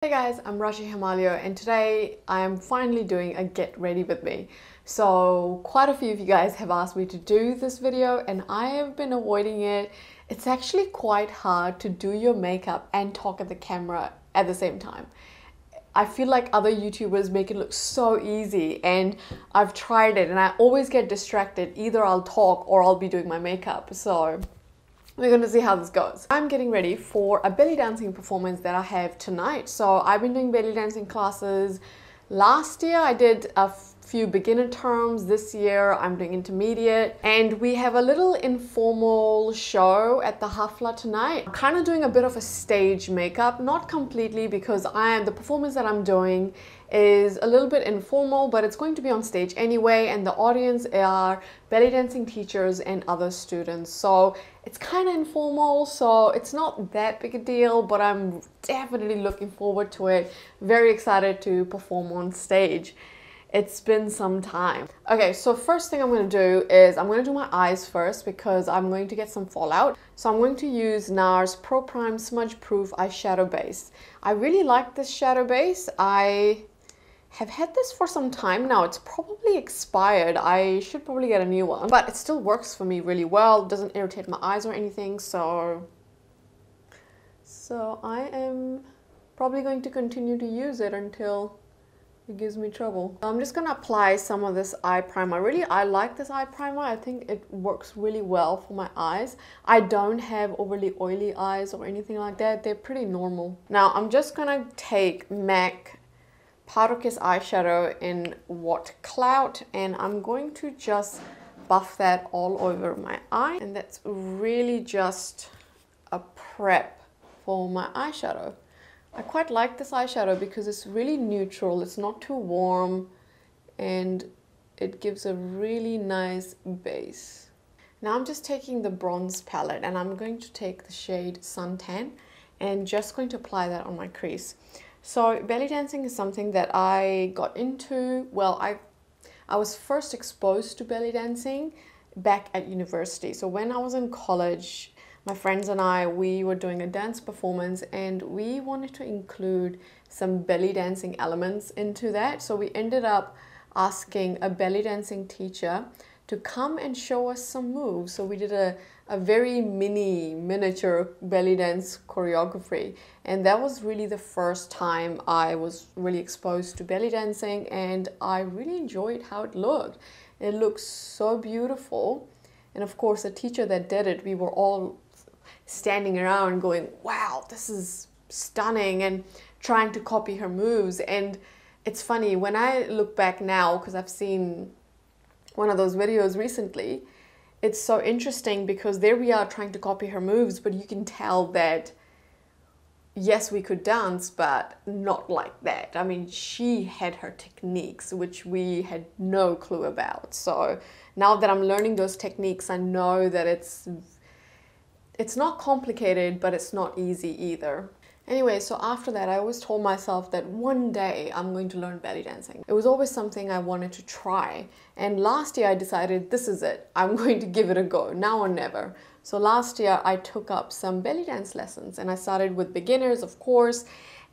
Hey guys, I'm Rashi Himalaya and today I am finally doing a get ready with me. So quite a few of you guys have asked me to do this video and I have been avoiding it. It's actually quite hard to do your makeup and talk at the camera at the same time. I feel like other YouTubers make it look so easy and I've tried it and I always get distracted. Either I'll talk or I'll be doing my makeup. So we're going to see how this goes. I'm getting ready for a belly dancing performance that I have tonight. So I've been doing belly dancing classes. Last year I did a few beginner terms. This year I'm doing intermediate. And we have a little informal show at the Hafla tonight. I'm kind of doing a bit of a stage makeup. Not completely because the performance that I'm doing is a little bit informal, but it's going to be on stage anyway, and the audience are belly dancing teachers and other students. So it's kind of informal, so it's not that big a deal, but I'm definitely looking forward to it. Very excited to perform on stage. It's been some time. Okay, so first thing I'm going to do is I'm going to do my eyes first because I'm going to get some fallout. So I'm going to use Nars Pro Prime Smudge Proof Eyeshadow Base. I really like this shadow base. I have had this for some time now. It's probably expired. I should probably get a new one, but it still works for me really well. It doesn't irritate my eyes or anything, so I am probably going to continue to use it until it gives me trouble. I'm just gonna apply some of this eye primer. I like this eye primer. I think it works really well for my eyes. I don't have overly oily eyes or anything like that. They're pretty normal. Now I'm just gonna take MAC Powder Kiss eyeshadow in What Clout, and I'm going to just buff that all over my eye, and that's really just a prep for my eyeshadow. I quite like this eyeshadow because it's really neutral, it's not too warm, and it gives a really nice base. Now I'm just taking the bronze palette and I'm going to take the shade Suntan and just going to apply that on my crease. So belly dancing is something that I got into, well, I was first exposed to belly dancing back at university. So when I was in college, my friends and I, we were doing a dance performance and we wanted to include some belly dancing elements into that. So we ended up asking a belly dancing teacher to come and show us some moves. So we did a very miniature belly dance choreography, and that was really the first time I was really exposed to belly dancing, and I really enjoyed how it looked. It looked so beautiful, and of course the teacher that did it, we were all standing around going, wow, this is stunning, and trying to copy her moves. And it's funny when I look back now, because I've seen one of those videos recently, it's so interesting because there we are trying to copy her moves, but you can tell that yes, we could dance, but not like that. I mean, she had her techniques, which we had no clue about. So now that I'm learning those techniques, I know that it's not complicated, but it's not easy either. Anyway, so after that, I always told myself that one day I'm going to learn belly dancing. It was always something I wanted to try. And last year I decided this is it. I'm going to give it a go, now or never. So last year I took up some belly dance lessons and I started with beginners, of course,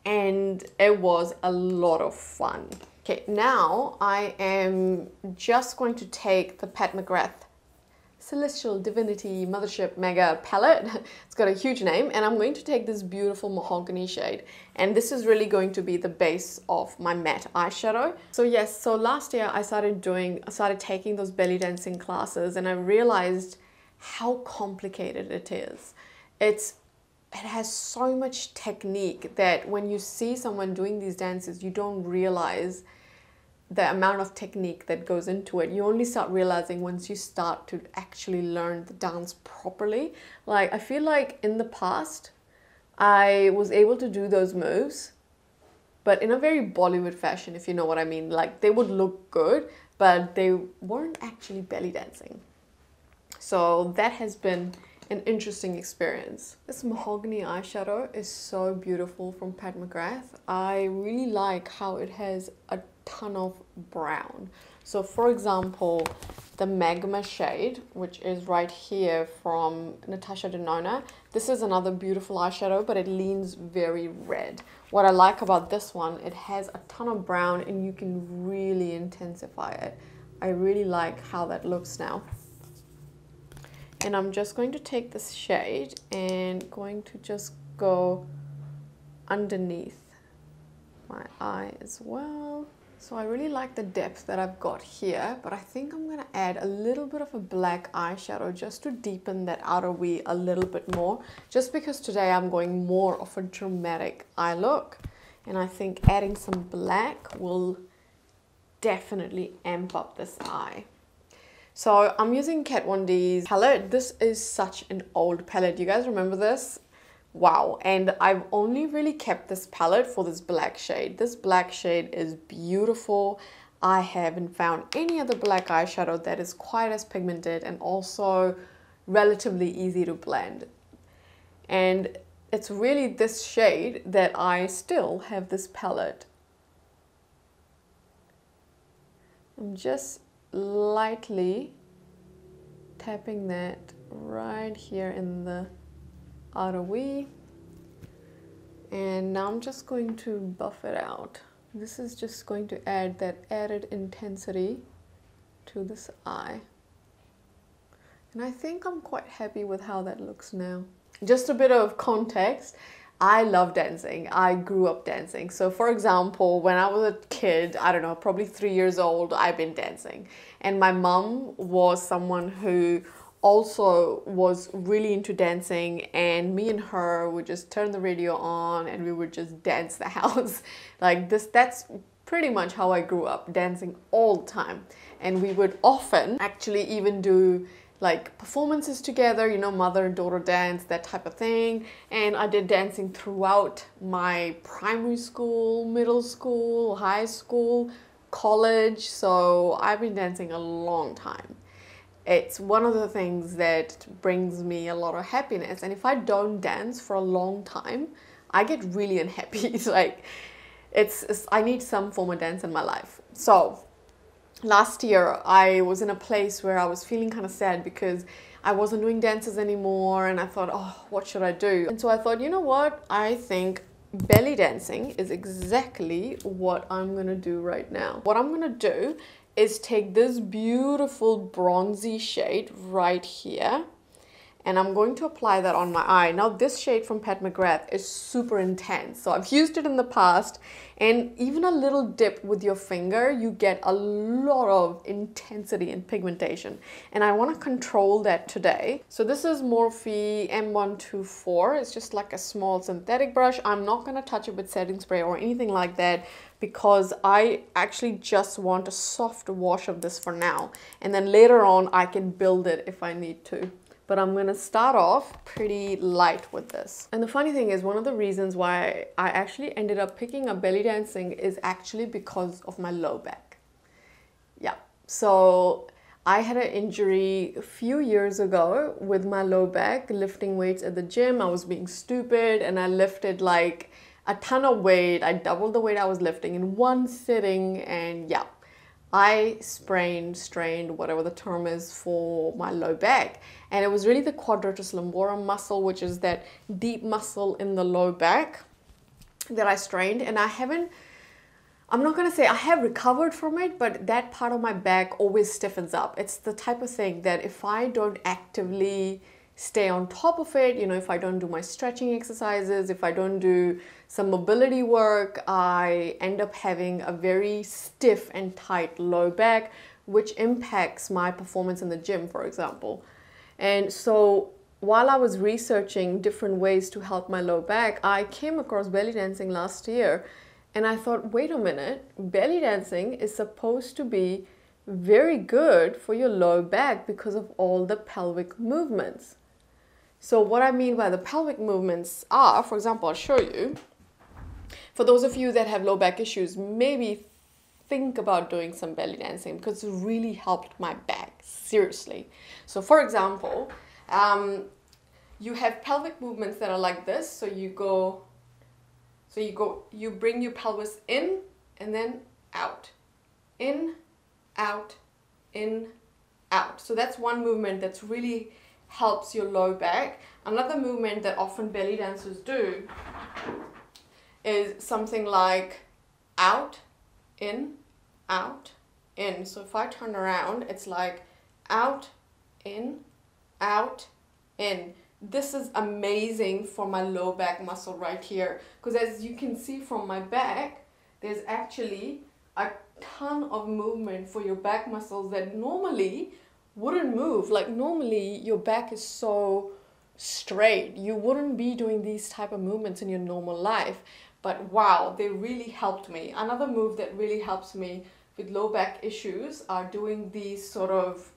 and it was a lot of fun. Okay, now I am just going to take the mcgrath Celestial Divinity Mothership Mega palette. It's got a huge name, and I'm going to take this beautiful mahogany shade, and this is really going to be the base of my matte eyeshadow. So yes, so last year I started taking those belly dancing classes, and I realized how complicated it is. It has so much technique that when you see someone doing these dances, you don't realize the amount of technique that goes into it. You only start realizing once you start to actually learn the dance properly. Like, I feel like in the past, I was able to do those moves, but in a very Bollywood fashion, if you know what I mean. Like, they would look good, but they weren't actually belly dancing. So that has been an interesting experience. This mahogany eyeshadow is so beautiful from mcgrath. I really like how it has a ton of brown. So for example, the magma shade, which is right here from Natasha Denona, this is another beautiful eyeshadow, but it leans very red, what I like about this one, it has a ton of brown and you can really intensify it. I really like how that looks now. And I'm just going to take this shade and going to just go underneath my eye as well. So I really like the depth that I've got here, but I think I'm gonna add a little bit of a black eyeshadow just to deepen that outer V a little bit more, just because today I'm going more of a dramatic eye look. And I think adding some black will definitely amp up this eye. So I'm using Kat Von D's palette. This is such an old palette. You guys remember this? Wow. And I've only really kept this palette for this black shade. This black shade is beautiful. I haven't found any other black eyeshadow that is quite as pigmented and also relatively easy to blend. And it's really this shade that I still have this palette. I'm just lightly tapping that right here in the outer V, and now I'm just going to buff it out. This is just going to add that added intensity to this eye, and I think I'm quite happy with how that looks now. Just a bit of context, I love dancing. I grew up dancing. So for example, when I was a kid, I don't know, probably 3 years old, I've been dancing. And my mum was someone who also was really into dancing, and me and her would just turn the radio on and we would just dance the house. Like this, that's pretty much how I grew up, dancing all the time. And we would often actually even do like performances together, you know, mother and daughter dance, that type of thing. And I did dancing throughout my primary school, middle school, high school, college. So I've been dancing a long time. It's one of the things that brings me a lot of happiness. And if I don't dance for a long time, I get really unhappy. It's like, I need some form of dance in my life. So last year, I was in a place where I was feeling kind of sad because I wasn't doing dances anymore, and I thought, oh, what should I do? And so I thought, you know what? I think belly dancing is exactly what I'm gonna do right now. What I'm gonna do is take this beautiful bronzy shade right here, and I'm going to apply that on my eye. Now this shade from Pat McGrath is super intense. So I've used it in the past, and even a little dip with your finger, you get a lot of intensity and pigmentation. And I want to control that today. So this is Morphe M124. It's just like a small synthetic brush. I'm not going to touch it with setting spray or anything like that, because I actually just want a soft wash of this for now. And then later on, I can build it if I need to. But I'm gonna start off pretty light with this. And the funny thing is, one of the reasons why I actually ended up picking up belly dancing is actually because of my low back. Yeah, so I had an injury a few years ago with my low back, lifting weights at the gym. I was being stupid and I lifted like a ton of weight. I doubled the weight I was lifting in one sitting, and yeah, I strained, whatever the term is I'm my low back. And it was really the quadratus lumborum muscle, which is that deep muscle in the low back that I strained. And I'm not gonna say I have recovered from it, but that part of my back always stiffens up. It's the type of thing that if I don't actively stay on top of it, you know, if I don't do my stretching exercises, if I don't do some mobility work, I end up having a very stiff and tight low back, which impacts my performance in the gym, for example. And so while I was researching different ways to help my low back, I came across belly dancing last year, and I thought, wait a minute, belly dancing is supposed to be very good for your low back because of all the pelvic movements. So what I mean by the pelvic movements are, for example, I'll show you. For those of you that have low back issues, maybe think about doing some belly dancing because it really helped my back, seriously. So for example, you have pelvic movements that are like this. So you bring your pelvis in and then out, in, out, in, out. So that's one movement that's really helps your low back. Another movement that often belly dancers do is something like out, in, out, in. So if I turn around, it's like out, in, out, in. This is amazing for my low back muscle right here, because as you can see from my back, there's actually a ton of movement for your back muscles that normally wouldn't move. Like normally your back is so straight, you wouldn't be doing these type of movements in your normal life, but wow, they really helped me. Another move that really helps me with low back issues are doing these sort of,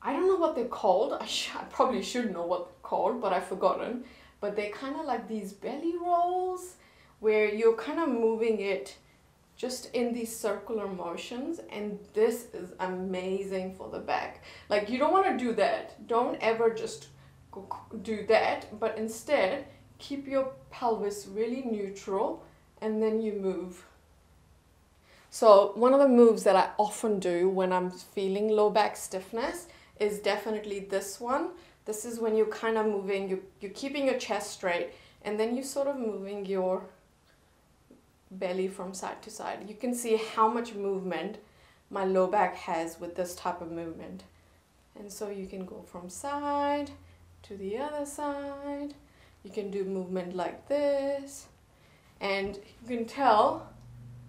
I don't know what they're called. I probably should know what they're called, but I've forgotten. But they're kind of like these belly rolls where you're kind of moving it just in these circular motions, and this is amazing for the back. Like you don't want to do that. Don't ever just do that, but instead keep your pelvis really neutral and then you move. So one of the moves that I often do when I'm feeling low back stiffness is definitely this one. This is when you're kind of moving, you're keeping your chest straight, and then you're sort of moving your belly from side to side. You can see how much movement my low back has with this type of movement. And so you can go from side to the other side. You can do movement like this, and you can tell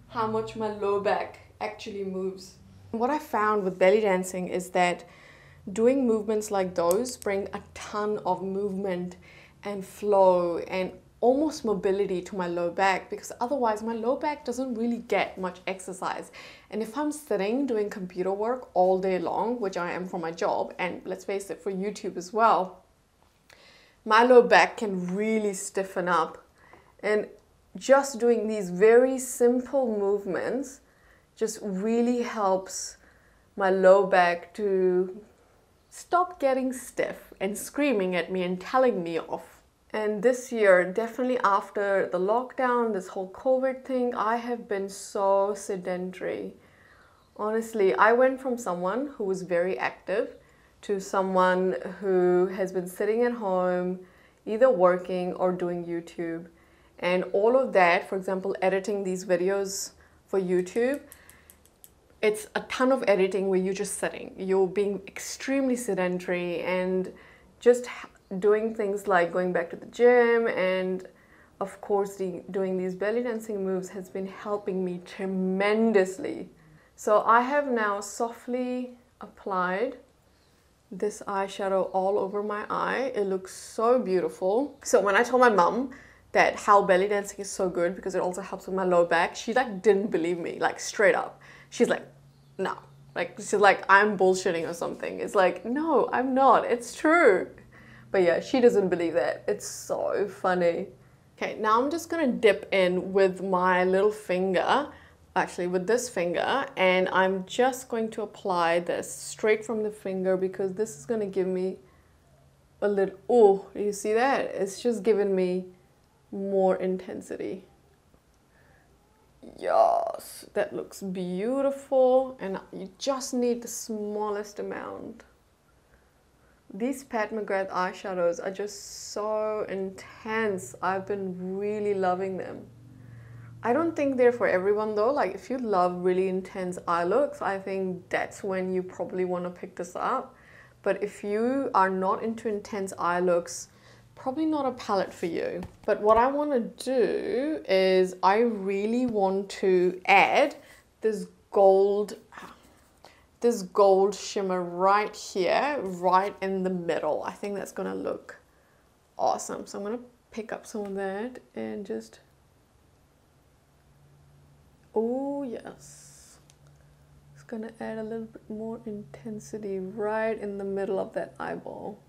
how much my low back actually moves. What I found with belly dancing is that doing movements like those bring a ton of movement and flow and almost mobility to my low back, because otherwise my low back doesn't really get much exercise. And if I'm sitting doing computer work all day long, which I am for my job, and let's face it, for YouTube as well, my low back can really stiffen up. And just doing these very simple movements just really helps my low back to stop getting stiff and screaming at me and telling me off. And this year, definitely after the lockdown, this whole COVID thing, I have been so sedentary. Honestly, I went from someone who was very active to someone who has been sitting at home, either working or doing YouTube. And all of that, for example, editing these videos for YouTube, it's a ton of editing where you're just sitting. You're being extremely sedentary and just doing things like going back to the gym, and of course doing these belly dancing moves has been helping me tremendously. So I have now softly applied this eyeshadow all over my eye. It looks so beautiful. So when I told my mum that how belly dancing is so good because it also helps with my low back, she like didn't believe me, like straight up. She's like, no. Like, she's like, I'm bullshitting or something. It's like, no, I'm not. It's true. But yeah, she doesn't believe that. It's so funny. Okay, now I'm just gonna dip in with my little finger, actually with this finger, and I'm just going to apply this straight from the finger because this is gonna give me a little, oh, you see that? It's just giving me more intensity. Yes, that looks beautiful, and you just need the smallest amount. These Pat McGrath eyeshadows are just so intense. I've been really loving them. I don't think they're for everyone though. Like if you love really intense eye looks, I think that's when you probably want to pick this up. But if you are not into intense eye looks, probably not a palette for you. But what I want to do is I really want to add this gold shimmer right here, right in the middle. I think that's gonna look awesome. So I'm gonna pick up some of that and just, oh yes. It's gonna add a little bit more intensity right in the middle of that eyeball.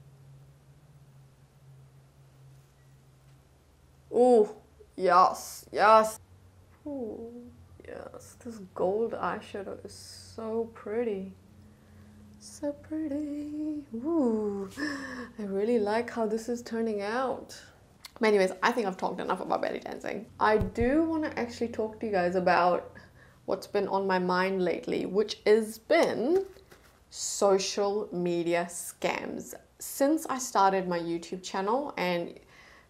Oh, yes, yes. Oh, yes, this gold eyeshadow is so pretty. So pretty. Ooh, I really like how this is turning out. But anyways, I think I've talked enough about belly dancing. I do want to actually talk to you guys about what's been on my mind lately, which has been social media scams. Since I started my YouTube channel, and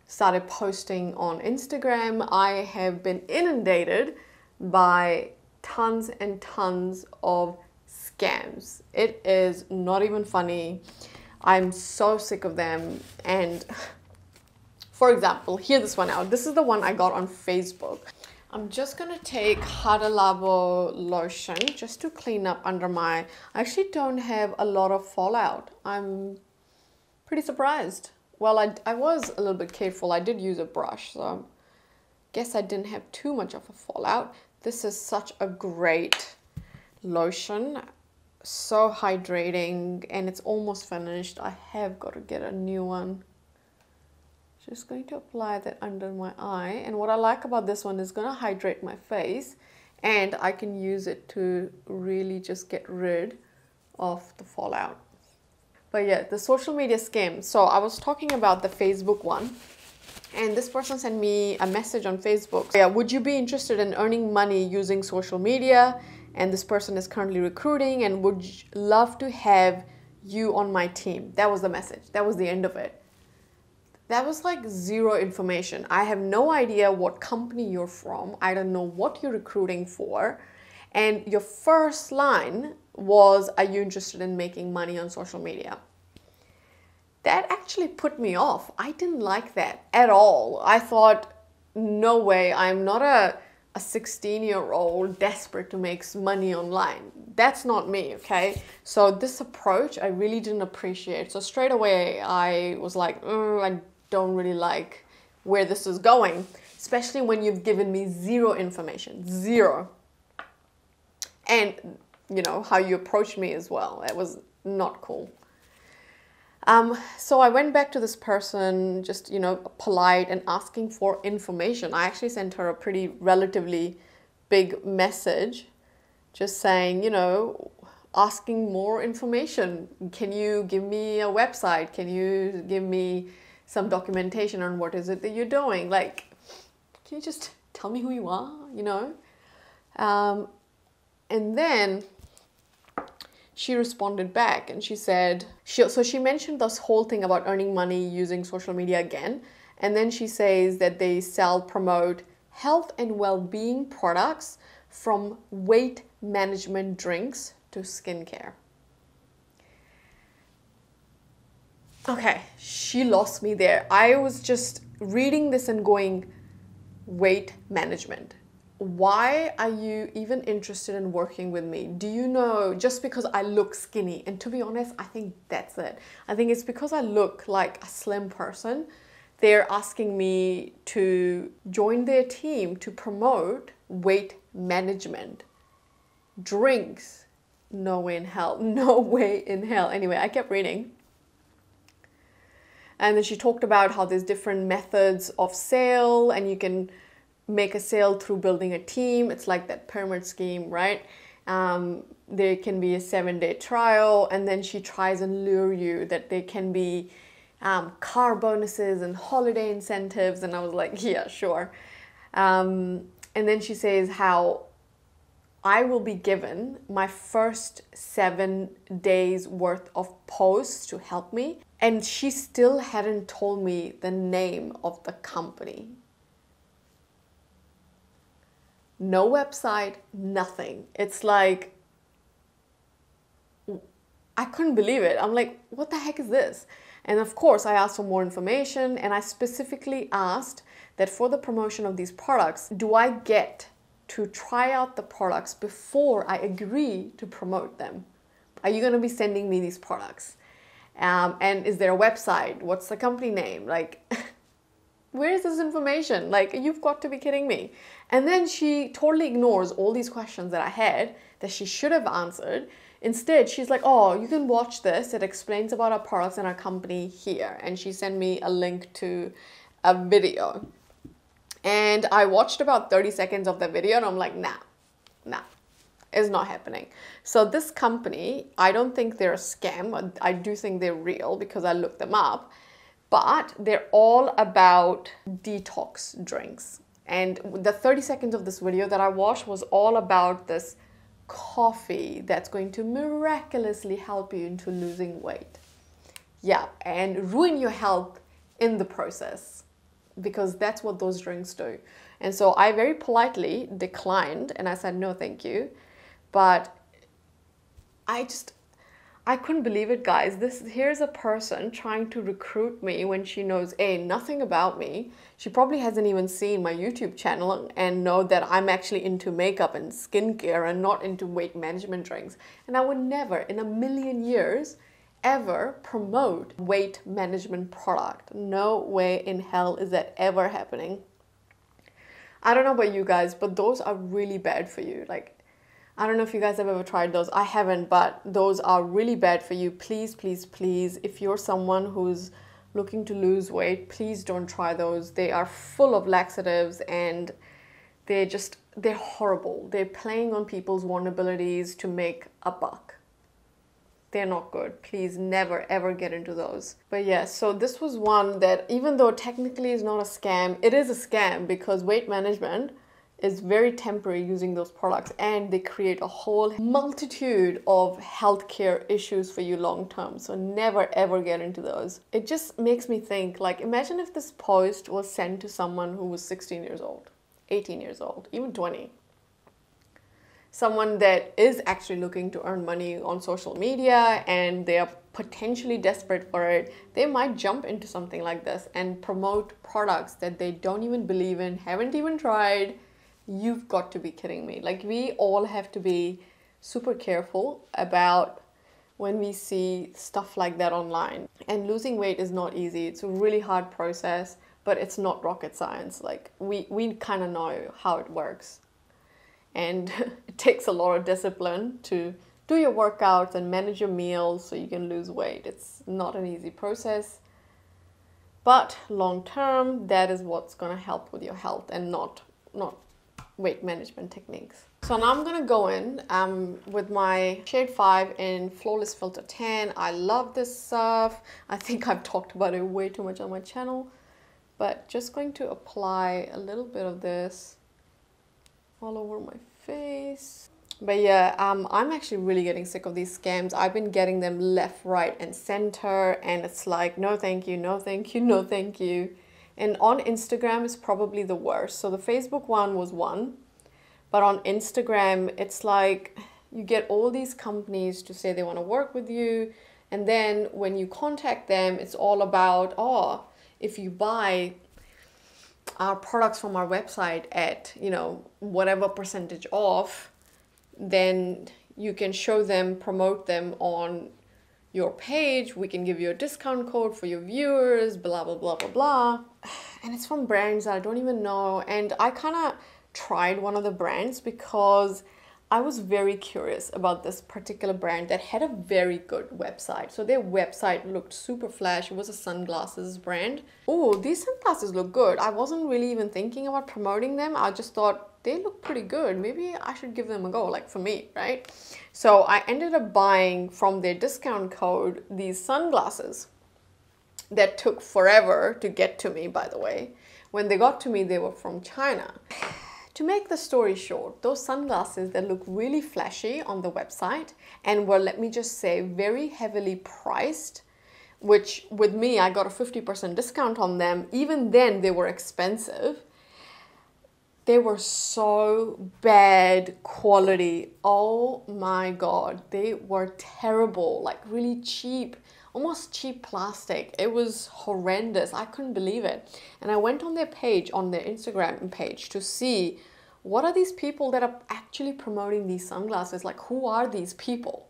started posting on Instagram, I have been inundated by tons and tons of scams. It is not even funny. I'm so sick of them. And for example, hear this one out. This is the one I got on Facebook. I'm just gonna take Huda lotion just to clean up under my... I actually don't have a lot of fallout. I'm pretty surprised. Well, I was a little bit careful. I did use a brush, so I guess I didn't have too much of a fallout. This is such a great lotion. So hydrating, and it's almost finished. I have got to get a new one. Just going to apply that under my eye, and what I like about this one is going to hydrate my face, and I can use it to really just get rid of the fallout. But yeah, the social media scam. So I was talking about the Facebook one, and this person sent me a message on Facebook. Yeah, would you be interested in earning money using social media? And this person is currently recruiting and would love to have you on my team. That was the message. That was the end of it. That was like zero information. I have no idea what company you're from. I don't know what you're recruiting for. And your first line was, are you interested in making money on social media? That actually put me off. I didn't like that at all. I thought, no way, I'm not a 16-year-old desperate to make money online. That's not me, okay? So this approach I really didn't appreciate. So straight away I was like, I don't really like where this is going, especially when you've given me zero information, zero. And you know, how you approached me as well. That was not cool. So I went back to this person, just, you know, polite and asking for information. I actually sent her a pretty relatively big message, just saying, you know, asking more information. Can you give me a website? Can you give me some documentation on what is it that you're doing? Like, can you just tell me who you are, you know? And then she responded back and she said, so she mentioned this whole thing about earning money using social media again. And then she says that they promote health and well-being products from weight management drinks to skincare. Okay, she lost me there. I was just reading this and going, weight management. Why are you even interested in working with me? Do you know, just because I look skinny? And to be honest, I think that's it. I think it's because I look like a slim person. They're asking me to join their team to promote weight management. Drinks. No way in hell. No way in hell. Anyway, I kept reading. And then she talked about how there's different methods of sale and you can make a sale through building a team. It's like that pyramid scheme, right? There can be a 7-day trial, and then she tries and lure you that there can be car bonuses and holiday incentives. And I was like, yeah, sure. And then she says how I will be given my first 7 days worth of posts to help me. And she still hadn't told me the name of the company. No website, nothing. It's like, I couldn't believe it. I'm like, what the heck is this? And of course, I asked for more information, and I specifically asked that for the promotion of these products, do I get to try out the products before I agree to promote them? Are you going to be sending me these products? And is there a website? What's the company name? Like, where is this information? Like, you've got to be kidding me. And then she totally ignores all these questions that I had that she should have answered. Instead, she's like, oh, you can watch this. It explains about our products and our company here. And she sent me a link to a video. And I watched about 30 seconds of the video and I'm like, nah, it's not happening. So this company, I don't think they're a scam. I do think they're real because I looked them up. But they're all about detox drinks. And the 30 seconds of this video that I watched was all about this coffee that's going to miraculously help you into losing weight. Yeah, and ruin your health in the process. because that's what those drinks do. And so I very politely declined and I said, no, thank you. But I couldn't believe it, guys. Here's a person trying to recruit me when she knows nothing about me. She probably hasn't even seen my YouTube channel and know that I'm actually into makeup and skincare and not into weight management drinks. And I would never in a million years ever promote weight management product. No way in hell is that ever happening. I don't know about you guys, but those are really bad for you. Like, I don't know if you guys have ever tried those. I haven't, but those are really bad for you. Please, please, please, if you're someone who's looking to lose weight, please don't try those. They are full of laxatives and they're horrible. They're playing on people's vulnerabilities to make a buck. They're not good. Please never ever get into those. But yeah, so this was one that even though technically is not a scam, it is a scam because weight management is very temporary using those products and they create a whole multitude of healthcare issues for you long term. So never ever get into those. It just makes me think, like, imagine if this post was sent to someone who was 16 years old, 18 years old, even 20. Someone that is actually looking to earn money on social media and they are potentially desperate for it. They might jump into something like this and promote products that they don't even believe in, haven't even tried. You've got to be kidding me. Like, we all have to be super careful about when we see stuff like that online. And losing weight is not easy. It's a really hard process, but it's not rocket science. Like, we kind of know how it works. And it takes a lot of discipline to do your workouts and manage your meals so you can lose weight. It's not an easy process. But long term, that is what's going to help with your health and not weight management techniques. So now I'm gonna go in with my shade 5 in Flawless Filter Tan. I love this stuff. I think I've talked about it way too much on my channel, but just going to apply a little bit of this all over my face. But yeah, I'm actually really getting sick of these scams. I've been getting them left, right, and center, and it's like, no thank you, no thank you, no thank you. And on Instagram is probably the worst. So the Facebook one was one, but on Instagram, it's like you get all these companies to say they want to work with you. And then when you contact them, it's all about, oh, if you buy our products from our website at, you know, whatever percentage off, then you can show them, promote them on your page. We can give you a discount code for your viewers, blah, blah, blah, blah, blah. And it's from brands I don't even know. And I kind of tried one of the brands because I was very curious about this particular brand that had a very good website. So their website looked super flash. It was a sunglasses brand. Oh, these sunglasses look good. I wasn't really even thinking about promoting them. I just thought they look pretty good. Maybe I should give them a go, like for me, right? So I ended up buying from their discount code these sunglasses that took forever to get to me, by the way. When they got to me, they were from China. To make the story short, those sunglasses that look really flashy on the website and were, let me just say, very heavily priced, which with me, I got a 50% discount on them. Even then, they were expensive. They were so bad quality. Oh my God, they were terrible, like really cheap, almost cheap plastic. It was horrendous. I couldn't believe it. And I went on their page, on their Instagram page, to see what are these people that are actually promoting these sunglasses? Like, who are these people?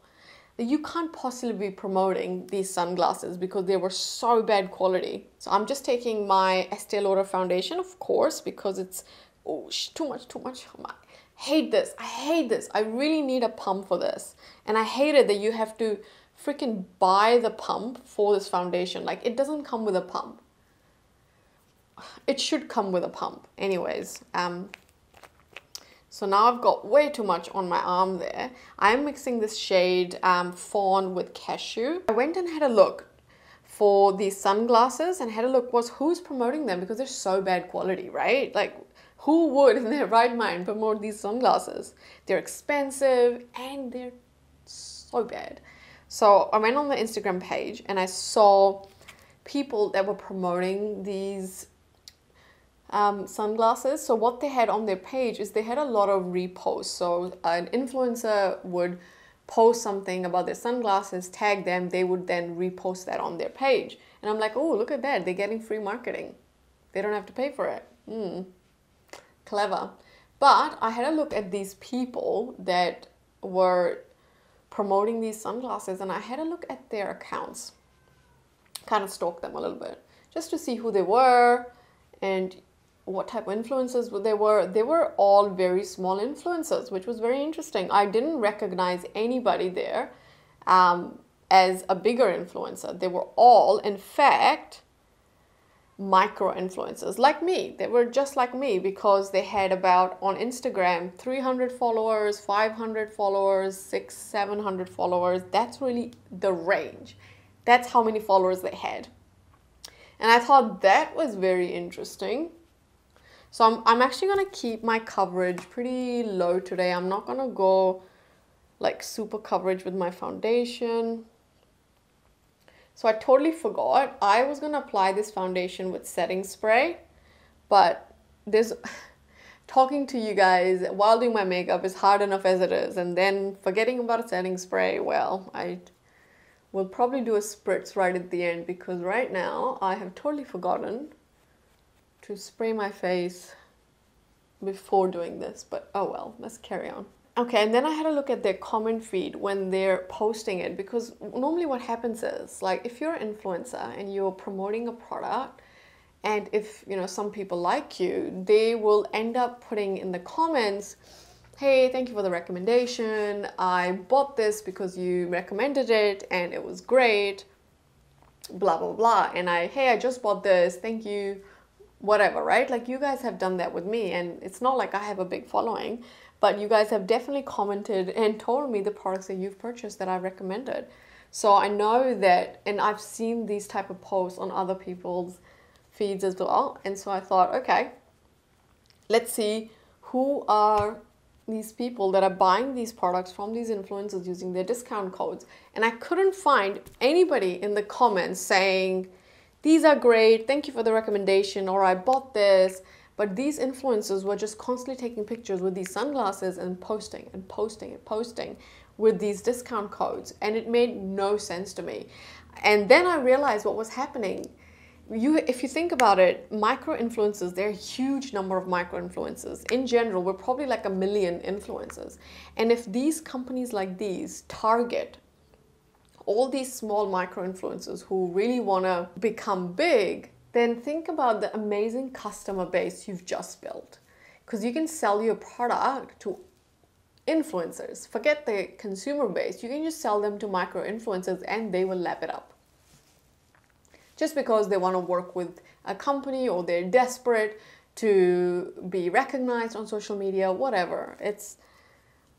You can't possibly be promoting these sunglasses because they were so bad quality. So I'm just taking my Estee Lauder foundation, of course, because it's too much. I hate this. I hate this. I really need a pump for this. And I hate it that you have to freaking buy the pump for this foundation. Like, it doesn't come with a pump. It should come with a pump. Anyways, so now I've got way too much on my arm there. I'm mixing this shade Fawn with Cashew. I went and had a look for these sunglasses and had a look who's promoting them, because they're so bad quality, right? Like, who would in their right mind promote these sunglasses? They're expensive and they're so bad. So I went on the Instagram page and I saw people that were promoting these sunglasses. So what they had on their page is they had a lot of reposts. So an influencer would post something about their sunglasses, tag them, they would then repost that on their page. And I'm like, oh, look at that, they're getting free marketing. They don't have to pay for it. Clever. But I had a look at these people that were promoting these sunglasses, and I had a look at their accounts. Kind of stalked them a little bit just to see who they were and what type of influencers they were. They were all very small influencers, which was very interesting. I didn't recognize anybody there as a bigger influencer. They were all, in fact, micro influencers like me. They were just like me because they had about, on Instagram, 300 followers, 500 followers, 600, 700 followers. That's really the range. That's how many followers they had. And I thought that was very interesting. So I'm actually going to keep my coverage pretty low today. I'm not going to go like super coverage with my foundation. So I totally forgot. I was going to apply this foundation with setting spray, but talking to you guys while doing my makeup is hard enough as it is. And then forgetting about a setting spray, well, I will probably do a spritz right at the end because right now I have totally forgotten to spray my face before doing this, but oh well, let's carry on. Okay, and then I had a look at their comment feed when they're posting it, because normally what happens is, like, if you're an influencer and you're promoting a product, and if, you know, some people like you, they will end up putting in the comments, hey, thank you for the recommendation, I bought this because you recommended it and it was great, blah blah blah, and hey, I just bought this, thank you, whatever, right? Like, you guys have done that with me, and it's not like I have a big following, but you guys have definitely commented and told me the products that you've purchased that I recommended. So I know that, and I've seen these type of posts on other people's feeds as well, and so I thought, okay, let's see who are these people that are buying these products from these influencers using their discount codes. And I couldn't find anybody in the comments saying, these are great, thank you for the recommendation, or I bought this. But these influencers were just constantly taking pictures with these sunglasses and posting and posting and posting with these discount codes, and it made no sense to me. And then I realized what was happening. If you think about it, micro influencers, there are a huge number of micro influencers. In general, we're probably like 1 million influencers. And if these companies like these target all these small micro influencers who really want to become big, then think about the amazing customer base you've just built. Because you can sell your product to influencers. Forget the consumer base. You can just sell them to micro influencers and they will lap it up. Just because they want to work with a company or they're desperate to be recognized on social media, whatever.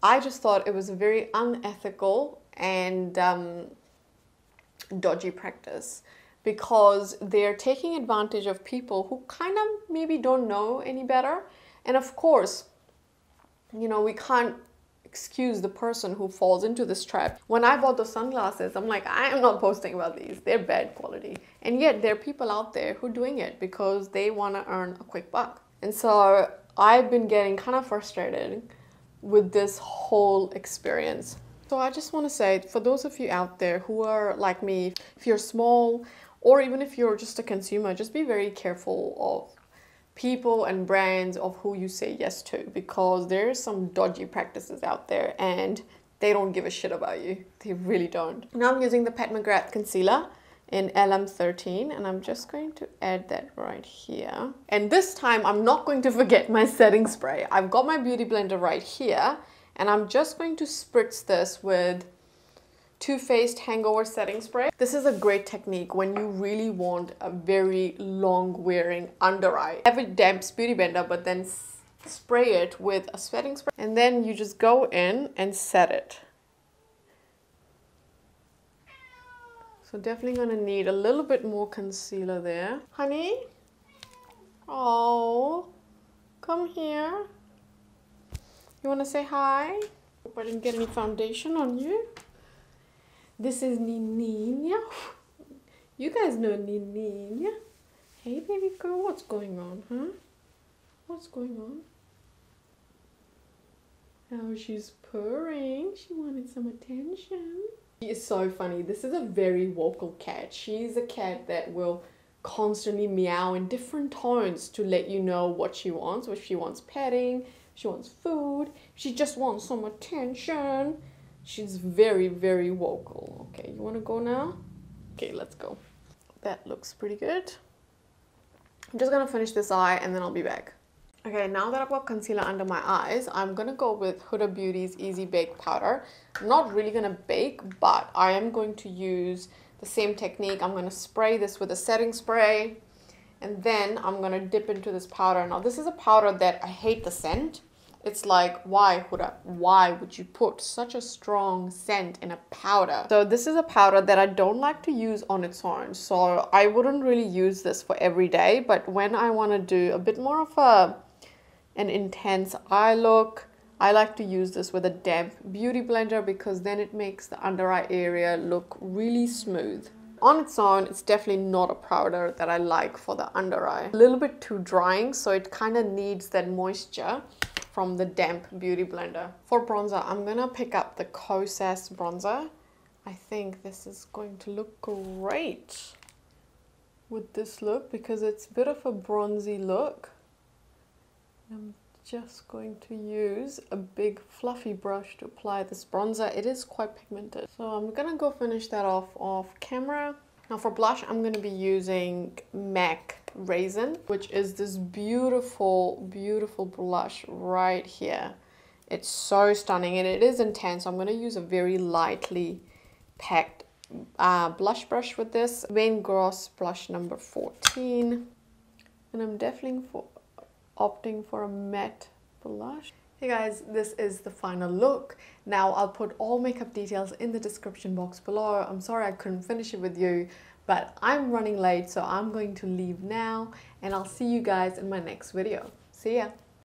I just thought it was a very unethical and dodgy practice, because they're taking advantage of people who kind of maybe don't know any better. And of course, you know, we can't excuse the person who falls into this trap. When I bought those sunglasses, I'm like, I am not posting about these. They're bad quality. And yet there are people out there who are doing it because they want to earn a quick buck. And so I've been getting kind of frustrated with this whole experience. So I just want to say, for those of you out there who are like me, if you're small or even if you're just a consumer, just be very careful of people and brands of who you say yes to, because there's some dodgy practices out there and they don't give a shit about you. They really don't. Now I'm using the Pat McGrath concealer in LM13, and I'm just going to add that right here. And this time I'm not going to forget my setting spray. I've got my beauty blender right here, and I'm just going to spritz this with Too Faced Hangover Setting Spray. This is a great technique when you really want a very long wearing under eye. Have a damp beauty blender, but then spray it with a setting spray, and then you just go in and set it. So definitely gonna need a little bit more concealer there. Honey? Oh, come here. You wanna say hi? Hope I didn't get any foundation on you. This is Nina. You guys know Nina. Hey baby girl, what's going on, huh? What's going on? Oh, she's purring. She wanted some attention. She is so funny. This is a very vocal cat. She's a cat that will constantly meow in different tones to let you know what she wants. If she wants petting, she wants food, she just wants some attention. She's very, very vocal. Okay, you want to go now? Okay, let's go. That looks pretty good. I'm just gonna finish this eye and then I'll be back. Okay, now that I've got concealer under my eyes, I'm gonna go with Huda Beauty's Easy Bake Powder. I'm not really gonna bake, but I am going to use the same technique. I'm gonna spray this with a setting spray, and then I'm gonna dip into this powder. Now, this is a powder that I hate the scent. It's like, why, Huda? Why would you put such a strong scent in a powder? So this is a powder that I don't like to use on its own. So I wouldn't really use this for every day, but when I wanna do a bit more of an intense eye look, I like to use this with a damp beauty blender because then it makes the under eye area look really smooth. On its own, it's definitely not a powder that I like for the under eye. A little bit too drying, so it kind of needs that moisture from the damp beauty blender. For bronzer, I'm gonna pick up the Kosas bronzer. I think this is going to look great with this look because it's a bit of a bronzy look. I'm just going to use a big fluffy brush to apply this bronzer. It is quite pigmented. So I'm gonna go finish that off camera. Now for blush, I'm gonna be using MAC Raizin, which is this beautiful, beautiful blush right here. It's so stunning and it is intense. I'm gonna use a very lightly packed blush brush with this. Vein Gross blush number 14. And I'm definitely opting for a matte blush. Hey guys, this is the final look. Now I'll put all makeup details in the description box below. I'm sorry I couldn't finish it with you, but I'm running late, so I'm going to leave now and I'll see you guys in my next video. See ya!